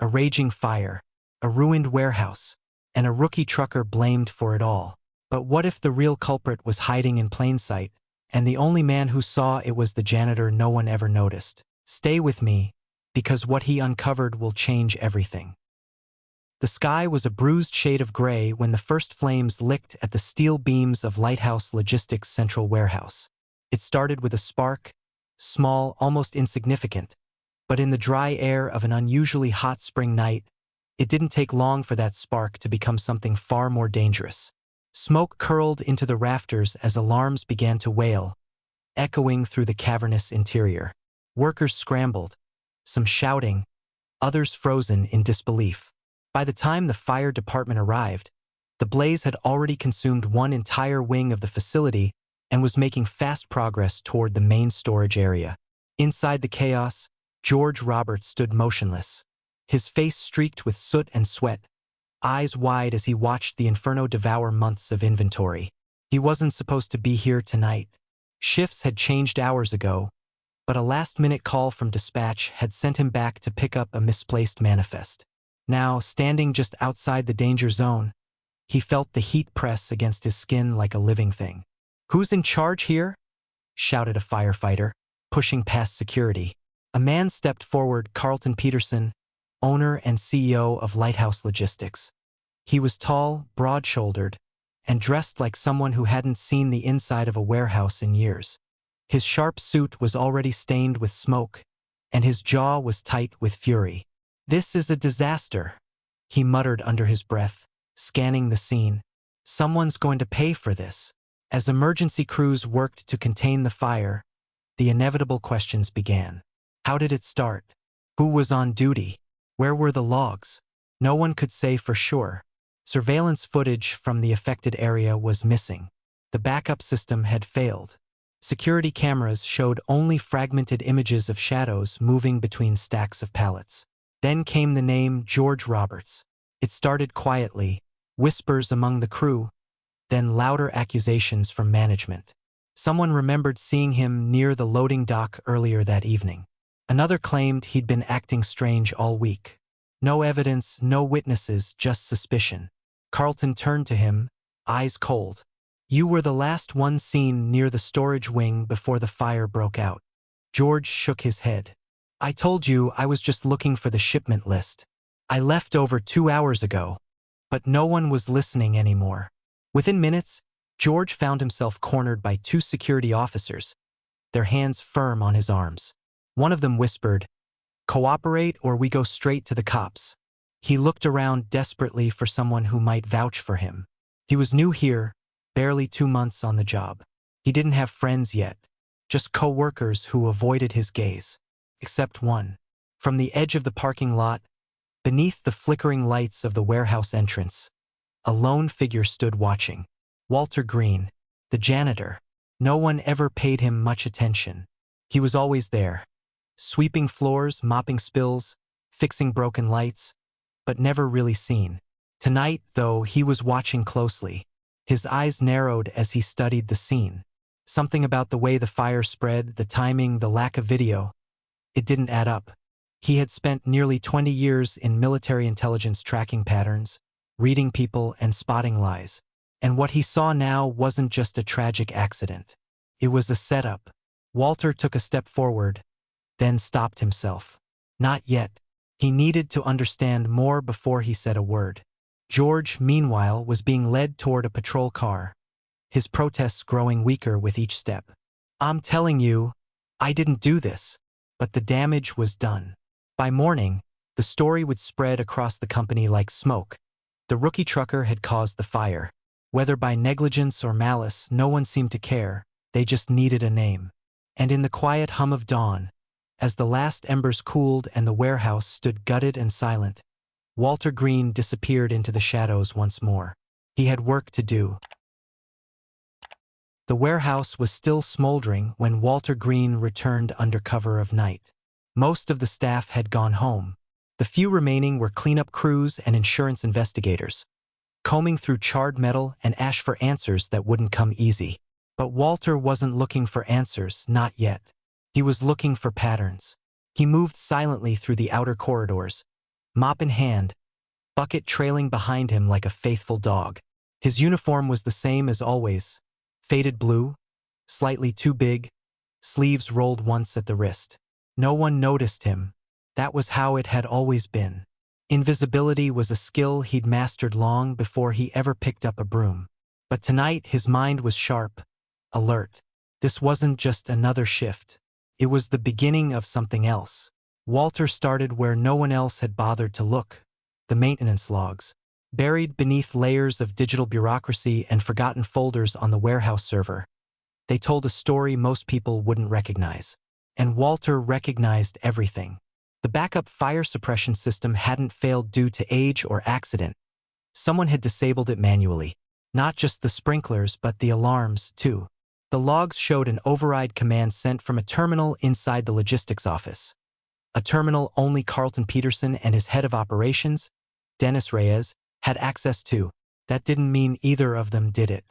a raging fire, a ruined warehouse, and a rookie trucker blamed for it all. But what if the real culprit was hiding in plain sight, and the only man who saw it was the janitor no one ever noticed? Stay with me, because what he uncovered will change everything. The sky was a bruised shade of gray when the first flames licked at the steel beams of Lighthouse Logistics' central warehouse. It started with a spark, small, almost insignificant, but in the dry air of an unusually hot spring night, it didn't take long for that spark to become something far more dangerous. Smoke curled into the rafters as alarms began to wail, echoing through the cavernous interior. Workers scrambled, some shouting, others frozen in disbelief. By the time the fire department arrived, the blaze had already consumed one entire wing of the facility and was making fast progress toward the main storage area. Inside the chaos, George Roberts stood motionless, his face streaked with soot and sweat, eyes wide as he watched the inferno devour months of inventory. He wasn't supposed to be here tonight. Shifts had changed hours ago, but a last-minute call from dispatch had sent him back to pick up a misplaced manifest. Now, standing just outside the danger zone, he felt the heat press against his skin like a living thing. "Who's in charge here?" shouted a firefighter, pushing past security. A man stepped forward, Carlton Peterson, owner and CEO of Lighthouse Logistics. He was tall, broad-shouldered, and dressed like someone who hadn't seen the inside of a warehouse in years. His sharp suit was already stained with smoke, and his jaw was tight with fury. "This is a disaster," he muttered under his breath, scanning the scene. "Someone's going to pay for this." As emergency crews worked to contain the fire, the inevitable questions began. How did it start? Who was on duty? Where were the logs? No one could say for sure. Surveillance footage from the affected area was missing. The backup system had failed. Security cameras showed only fragmented images of shadows moving between stacks of pallets. Then came the name George Roberts. It started quietly, whispers among the crew, then louder accusations from management. Someone remembered seeing him near the loading dock earlier that evening. Another claimed he'd been acting strange all week. No evidence, no witnesses, just suspicion. Carlton turned to him, eyes cold. "You were the last one seen near the storage wing before the fire broke out." George shook his head. "I told you I was just looking for the shipment list. I left over 2 hours ago." But no one was listening anymore. Within minutes, George found himself cornered by 2 security officers, their hands firm on his arms. One of them whispered, "Cooperate or we go straight to the cops." He looked around desperately for someone who might vouch for him. He was new here, barely 2 months on the job. He didn't have friends yet, just co-workers who avoided his gaze. Except one. From the edge of the parking lot, beneath the flickering lights of the warehouse entrance, a lone figure stood watching. Walter Green, the janitor. No one ever paid him much attention. He was always there, sweeping floors, mopping spills, fixing broken lights, but never really seen. Tonight, though, he was watching closely. His eyes narrowed as he studied the scene. Something about the way the fire spread, the timing, the lack of video. It didn't add up. He had spent nearly 20 years in military intelligence tracking patterns, reading people and spotting lies. And what he saw now wasn't just a tragic accident. It was a setup. Walter took a step forward, then stopped himself. Not yet. He needed to understand more before he said a word. George, meanwhile, was being led toward a patrol car, his protests growing weaker with each step. "I'm telling you, I didn't do this." But the damage was done. By morning, the story would spread across the company like smoke. The rookie trucker had caused the fire. Whether by negligence or malice, no one seemed to care. They just needed a name. And in the quiet hum of dawn, as the last embers cooled and the warehouse stood gutted and silent, Walter Green disappeared into the shadows once more. He had work to do. The warehouse was still smoldering when Walter Green returned under cover of night. Most of the staff had gone home. The few remaining were cleanup crews and insurance investigators, combing through charred metal and ash for answers that wouldn't come easy. But Walter wasn't looking for answers, not yet. He was looking for patterns. He moved silently through the outer corridors, mop in hand, bucket trailing behind him like a faithful dog. His uniform was the same as always, faded blue, slightly too big, sleeves rolled once at the wrist. No one noticed him. That was how it had always been. Invisibility was a skill he'd mastered long before he ever picked up a broom. But tonight his mind was sharp, alert. This wasn't just another shift. It was the beginning of something else. Walter started where no one else had bothered to look. The maintenance logs, buried beneath layers of digital bureaucracy and forgotten folders on the warehouse server. They told a story most people wouldn't recognize. And Walter recognized everything. The backup fire suppression system hadn't failed due to age or accident. Someone had disabled it manually. Not just the sprinklers, but the alarms, too. The logs showed an override command sent from a terminal inside the logistics office. A terminal only Carlton Peterson and his head of operations, Dennis Reyes, had access to. That didn't mean either of them did it.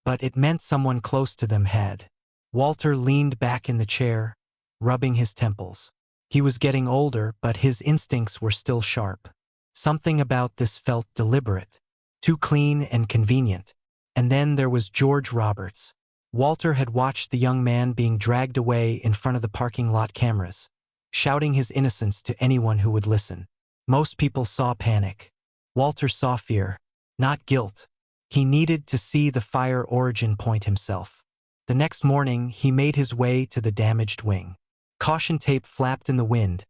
But it meant someone close to them had. Walter leaned back in the chair, rubbing his temples. He was getting older, but his instincts were still sharp. Something about this felt deliberate, too clean and convenient. And then there was George Roberts. Walter had watched the young man being dragged away in front of the parking lot cameras, shouting his innocence to anyone who would listen. Most people saw panic. Walter saw fear, not guilt. He needed to see the fire origin point himself. The next morning, he made his way to the damaged wing. Caution tape flapped in the wind,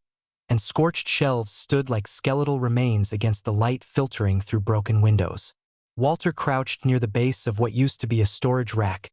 and scorched shelves stood like skeletal remains against the light filtering through broken windows. Walter crouched near the base of what used to be a storage rack,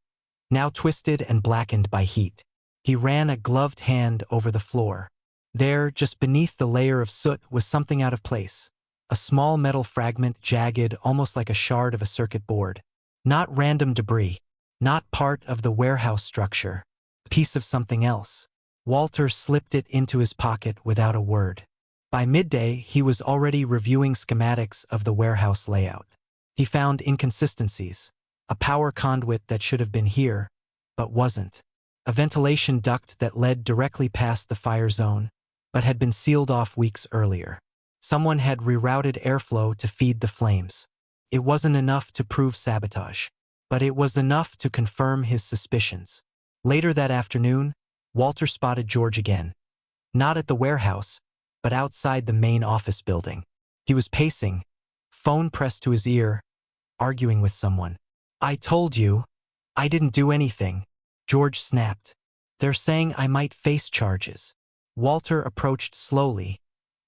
now twisted and blackened by heat. He ran a gloved hand over the floor. There, just beneath the layer of soot, was something out of place. A small metal fragment, jagged, almost like a shard of a circuit board. Not random debris. Not part of the warehouse structure. A piece of something else. Walter slipped it into his pocket without a word. By midday, he was already reviewing schematics of the warehouse layout. He found inconsistencies. A power conduit that should have been here, but wasn't. A ventilation duct that led directly past the fire zone, but had been sealed off weeks earlier. Someone had rerouted airflow to feed the flames. It wasn't enough to prove sabotage, but it was enough to confirm his suspicions. Later that afternoon, Walter spotted George again. Not at the warehouse, but outside the main office building. He was pacing, phone pressed to his ear, arguing with someone. "I told you. I didn't do anything," George snapped. "They're saying I might face charges." Walter approached slowly,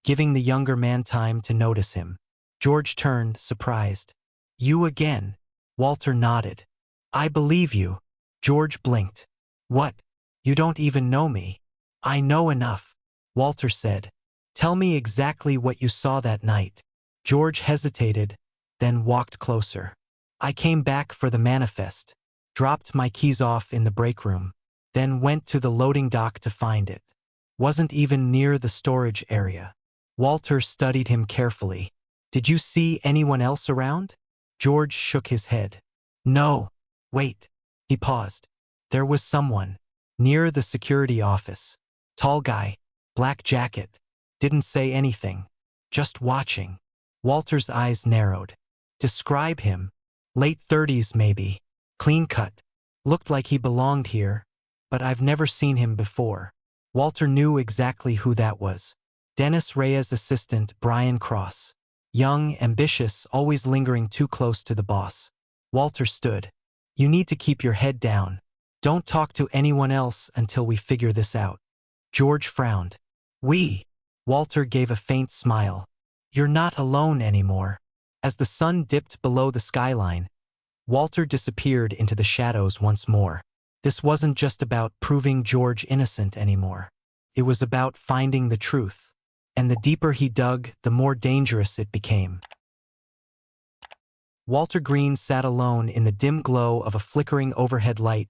giving the younger man time to notice him. George turned, surprised. "You again?" Walter nodded. "I believe you." George blinked. "What? You don't even know me." "I know enough," Walter said. "Tell me exactly what you saw that night." George hesitated, then walked closer. "I came back for the manifest, dropped my keys off in the break room, then went to the loading dock to find it. Wasn't even near the storage area." Walter studied him carefully. "Did you see anyone else around?" George shook his head. "No. Wait." He paused. "There was someone. Near the security office. Tall guy, black jacket. Didn't say anything. Just watching." Walter's eyes narrowed. "Describe him." "Late 30s maybe. Clean cut. Looked like he belonged here, but I've never seen him before." Walter knew exactly who that was. Dennis Reyes' assistant, Brian Cross. Young, ambitious, always lingering too close to the boss. Walter stood. "You need to keep your head down. Don't talk to anyone else until we figure this out." George frowned. "We?" Walter gave a faint smile. "You're not alone anymore." As the sun dipped below the skyline, Walter disappeared into the shadows once more. This wasn't just about proving George innocent anymore. It was about finding the truth. And the deeper he dug, the more dangerous it became. Walter Green sat alone in the dim glow of a flickering overhead light,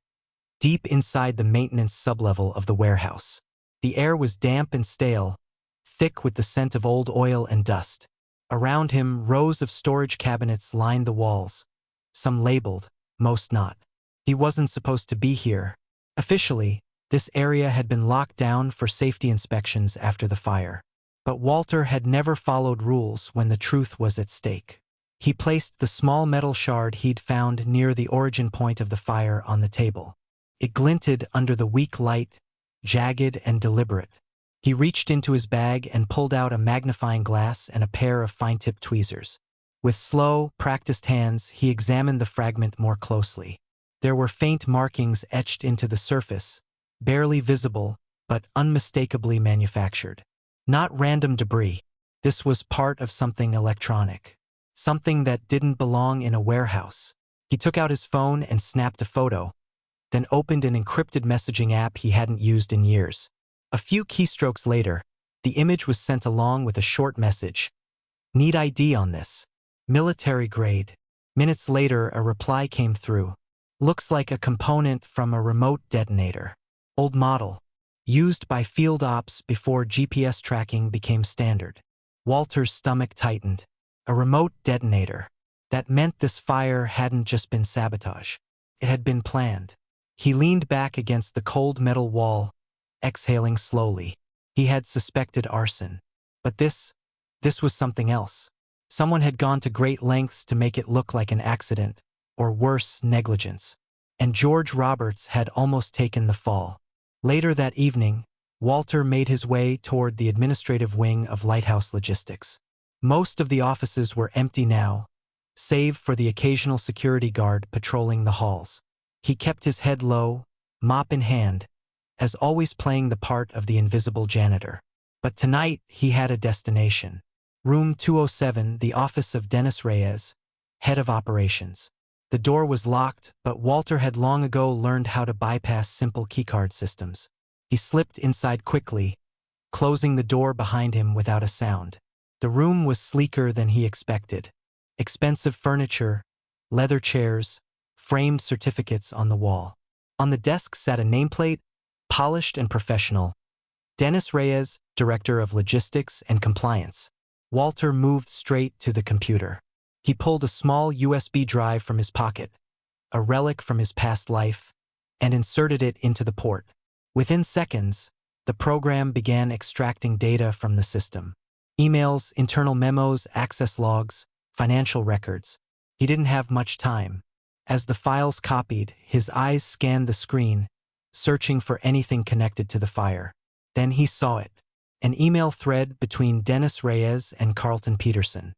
deep inside the maintenance sublevel of the warehouse. The air was damp and stale, thick with the scent of old oil and dust. Around him, rows of storage cabinets lined the walls, some labeled, most not. He wasn't supposed to be here. Officially, this area had been locked down for safety inspections after the fire. But Walter had never followed rules when the truth was at stake. He placed the small metal shard he'd found near the origin point of the fire on the table. It glinted under the weak light, jagged and deliberate. He reached into his bag and pulled out a magnifying glass and a pair of fine-tipped tweezers. With slow, practiced hands, he examined the fragment more closely. There were faint markings etched into the surface, barely visible, but unmistakably manufactured. Not random debris. This was part of something electronic. Something that didn't belong in a warehouse. He took out his phone and snapped a photo, then opened an encrypted messaging app he hadn't used in years. A few keystrokes later, the image was sent along with a short message. Need ID on this. Military grade. Minutes later, a reply came through. Looks like a component from a remote detonator. Old model. Used by field ops before GPS tracking became standard. Walter's stomach tightened. A remote detonator. That meant this fire hadn't just been sabotage. It had been planned. He leaned back against the cold metal wall, exhaling slowly. He had suspected arson. But this was something else. Someone had gone to great lengths to make it look like an accident, or worse, negligence. And George Roberts had almost taken the fall. Later that evening, Walter made his way toward the administrative wing of Lighthouse Logistics. Most of the offices were empty now, save for the occasional security guard patrolling the halls. He kept his head low, mop in hand, as always playing the part of the invisible janitor. But tonight he had a destination. Room 207, the office of Dennis Reyes, head of operations. The door was locked, but Walter had long ago learned how to bypass simple keycard systems. He slipped inside quickly, closing the door behind him without a sound. The room was sleeker than he expected. Expensive furniture, leather chairs, framed certificates on the wall. On the desk sat a nameplate, polished and professional. Dennis Reyes, Director of Logistics and Compliance. Walter moved straight to the computer. He pulled a small USB drive from his pocket, a relic from his past life, and inserted it into the port. Within seconds, the program began extracting data from the system. Emails, internal memos, access logs, financial records. He didn't have much time. As the files copied, his eyes scanned the screen, searching for anything connected to the fire. Then he saw it. An email thread between Dennis Reyes and Carlton Peterson.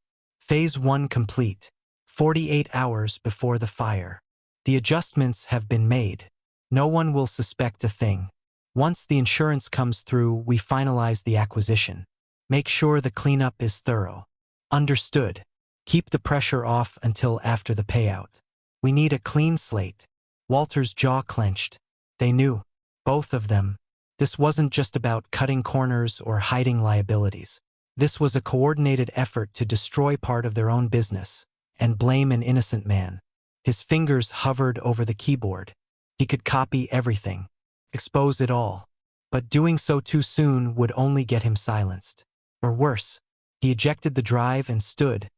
Phase 1 complete. 48 hours before the fire. The adjustments have been made. No one will suspect a thing. Once the insurance comes through, we finalize the acquisition. Make sure the cleanup is thorough. Understood. Keep the pressure off until after the payout. We need a clean slate. Walter's jaw clenched. They knew. Both of them. This wasn't just about cutting corners or hiding liabilities. This was a coordinated effort to destroy part of their own business and blame an innocent man. His fingers hovered over the keyboard. He could copy everything, expose it all. But doing so too soon would only get him silenced. Or worse, he ejected the drive and stood,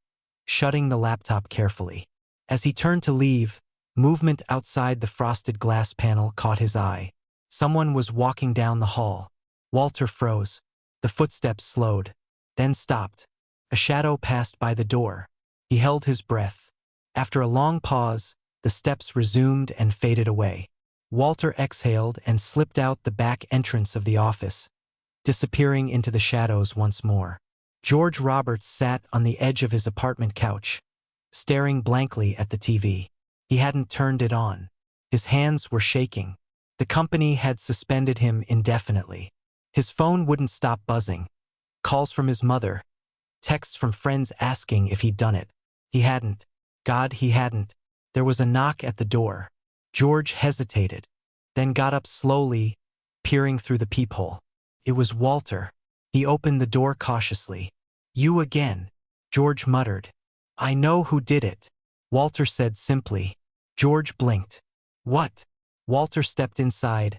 shutting the laptop carefully. As he turned to leave, movement outside the frosted glass panel caught his eye. Someone was walking down the hall. Walter froze. The footsteps slowed, then stopped. A shadow passed by the door. He held his breath. After a long pause, the steps resumed and faded away. Walter exhaled and slipped out the back entrance of the office, disappearing into the shadows once more. George Roberts sat on the edge of his apartment couch, staring blankly at the TV. He hadn't turned it on. His hands were shaking. The company had suspended him indefinitely. His phone wouldn't stop buzzing. Calls from his mother, texts from friends asking if he'd done it. He hadn't. God, he hadn't. There was a knock at the door. George hesitated, then got up slowly, peering through the peephole. It was Walter. He opened the door cautiously. You again, George muttered. I know who did it, Walter said simply. George blinked. What? Walter stepped inside,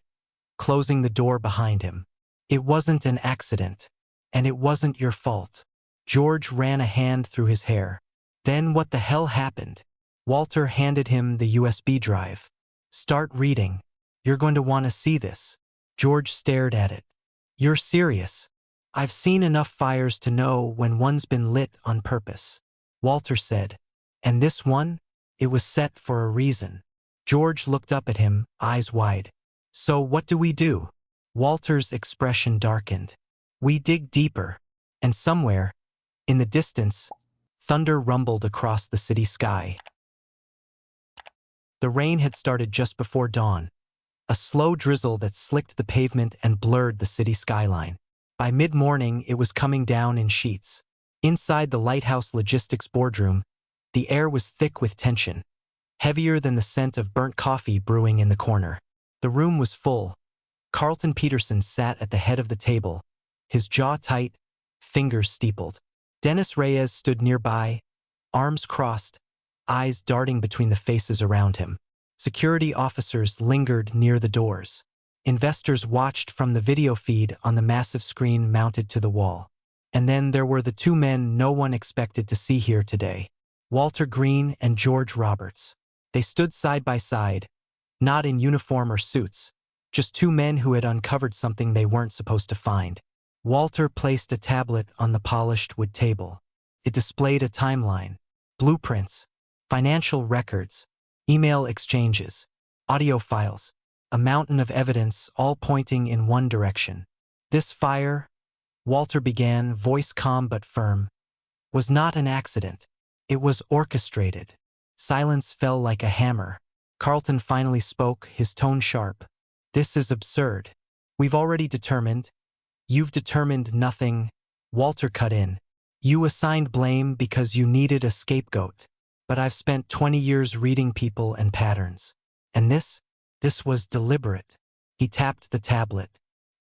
closing the door behind him. It wasn't an accident, and it wasn't your fault. George ran a hand through his hair. Then what the hell happened? Walter handed him the USB drive. Start reading. You're going to want to see this. George stared at it. You're serious? I've seen enough fires to know when one's been lit on purpose, Walter said. And this one? It was set for a reason. George looked up at him, eyes wide. So what do we do? Walter's expression darkened. We dig deeper. And somewhere, in the distance, thunder rumbled across the city sky. The rain had started just before dawn, a slow drizzle that slicked the pavement and blurred the city skyline. By mid-morning, it was coming down in sheets. Inside the Lighthouse Logistics boardroom, the air was thick with tension, heavier than the scent of burnt coffee brewing in the corner. The room was full. Carlton Peterson sat at the head of the table, his jaw tight, fingers steepled. Dennis Reyes stood nearby, arms crossed, eyes darting between the faces around him. Security officers lingered near the doors. Investors watched from the video feed on the massive screen mounted to the wall. And then there were the two men no one expected to see here today, Walter Green and George Roberts. They stood side by side, not in uniform or suits, just two men who had uncovered something they weren't supposed to find. Walter placed a tablet on the polished wood table. It displayed a timeline, blueprints, financial records, email exchanges, audio files, a mountain of evidence all pointing in one direction. This fire, Walter began, voice calm but firm, was not an accident. It was orchestrated. Silence fell like a hammer. Carlton finally spoke, his tone sharp. This is absurd. We've already determined. You've determined nothing. Walter cut in. You assigned blame because you needed a scapegoat. But I've spent 20 years reading people and patterns. And this was deliberate. He tapped the tablet.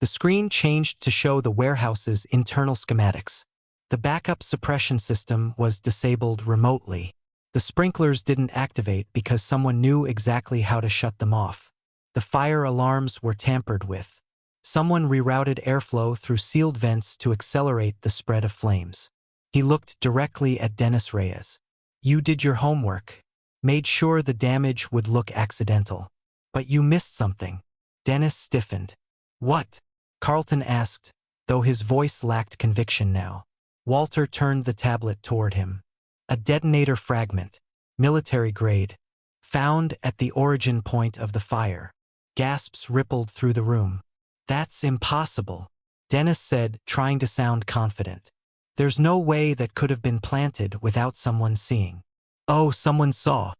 The screen changed to show the warehouse's internal schematics. The backup suppression system was disabled remotely. The sprinklers didn't activate because someone knew exactly how to shut them off. The fire alarms were tampered with. Someone rerouted airflow through sealed vents to accelerate the spread of flames. He looked directly at Dennis Reyes. You did your homework, made sure the damage would look accidental. But you missed something. Dennis stiffened. What? Carlton asked, though his voice lacked conviction now. Walter turned the tablet toward him. A detonator fragment, military grade, found at the origin point of the fire. Gasps rippled through the room. That's impossible, Dennis said, trying to sound confident. There's no way that could have been planted without someone seeing. Oh, someone saw,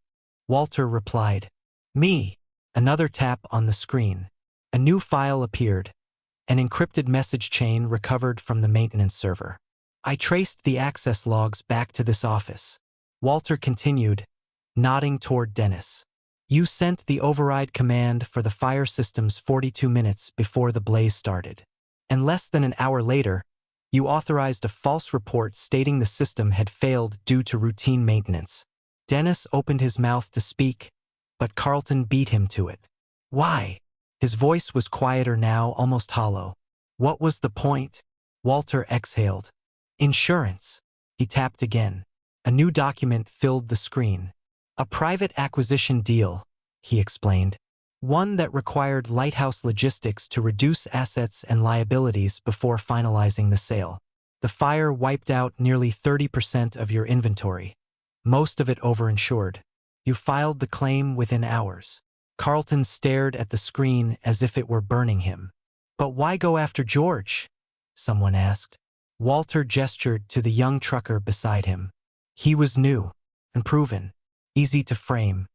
Walter replied. Me. Another tap on the screen. A new file appeared. An encrypted message chain recovered from the maintenance server. I traced the access logs back to this office. Walter continued, nodding toward Dennis. You sent the override command for the fire systems 42 minutes before the blaze started. And less than an hour later, you authorized a false report stating the system had failed due to routine maintenance. Dennis opened his mouth to speak, but Carlton beat him to it. Why? His voice was quieter now, almost hollow. What was the point? Walter exhaled. Insurance. He tapped again. A new document filled the screen. A private acquisition deal, he explained. One that required Lighthouse Logistics to reduce assets and liabilities before finalizing the sale. The fire wiped out nearly 30% of your inventory, most of it overinsured. You filed the claim within hours. Carlton stared at the screen as if it were burning him. But why go after George? Someone asked. Walter gestured to the young trucker beside him. He was new and proven, easy to frame.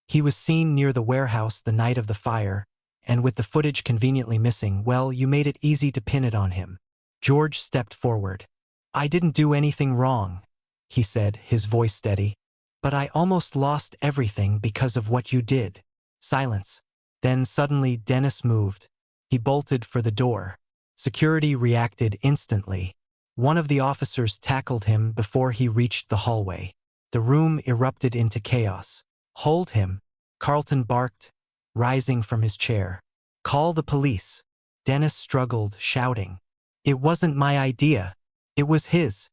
He was seen near the warehouse the night of the fire, and with the footage conveniently missing, well, you made it easy to pin it on him. George stepped forward. I didn't do anything wrong, he said, his voice steady. But I almost lost everything because of what you did. Silence. Then suddenly Dennis moved. He bolted for the door. Security reacted instantly. One of the officers tackled him before he reached the hallway. The room erupted into chaos. Hold him, Carlton barked, rising from his chair. Call the police. Dennis struggled, shouting. It wasn't my idea. It was his.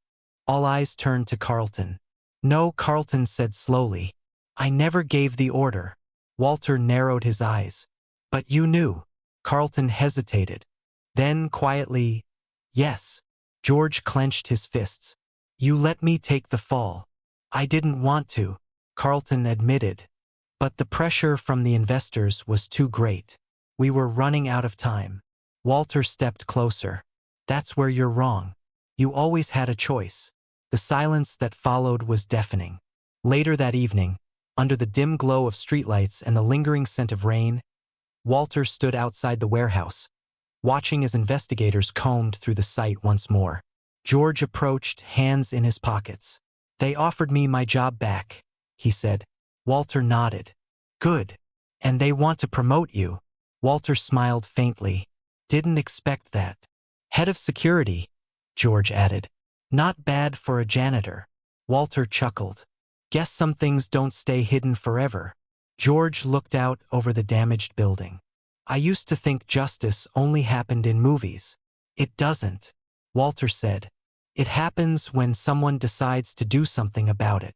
All eyes turned to Carlton. No, Carlton said slowly. I never gave the order. Walter narrowed his eyes. But you knew. Carlton hesitated. Then quietly, yes. George clenched his fists. You let me take the fall. I didn't want to, Carlton admitted. But the pressure from the investors was too great. We were running out of time. Walter stepped closer. That's where you're wrong. You always had a choice. The silence that followed was deafening. Later that evening, under the dim glow of streetlights and the lingering scent of rain, Walter stood outside the warehouse, watching as investigators combed through the site once more. George approached, hands in his pockets. They offered me my job back, he said. Walter nodded. Good. And they want to promote you. Walter smiled faintly. Didn't expect that. Head of security, George added. Not bad for a janitor. Walter chuckled. Guess some things don't stay hidden forever. George looked out over the damaged building. I used to think justice only happened in movies. It doesn't, Walter said. It happens when someone decides to do something about it.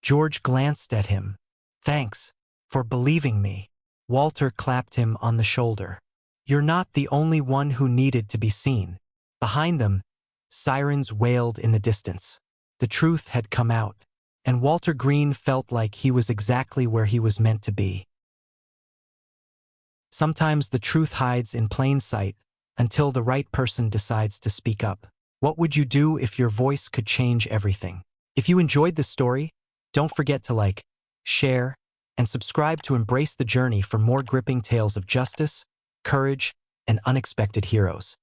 George glanced at him. Thanks for believing me. Walter clapped him on the shoulder. You're not the only one who needed to be seen. Behind them, sirens wailed in the distance. The truth had come out, and Walter Green felt like he was exactly where he was meant to be. Sometimes the truth hides in plain sight until the right person decides to speak up. What would you do if your voice could change everything? If you enjoyed this story, don't forget to like, share, and subscribe to embrace the journey for more gripping tales of justice, courage, and unexpected heroes.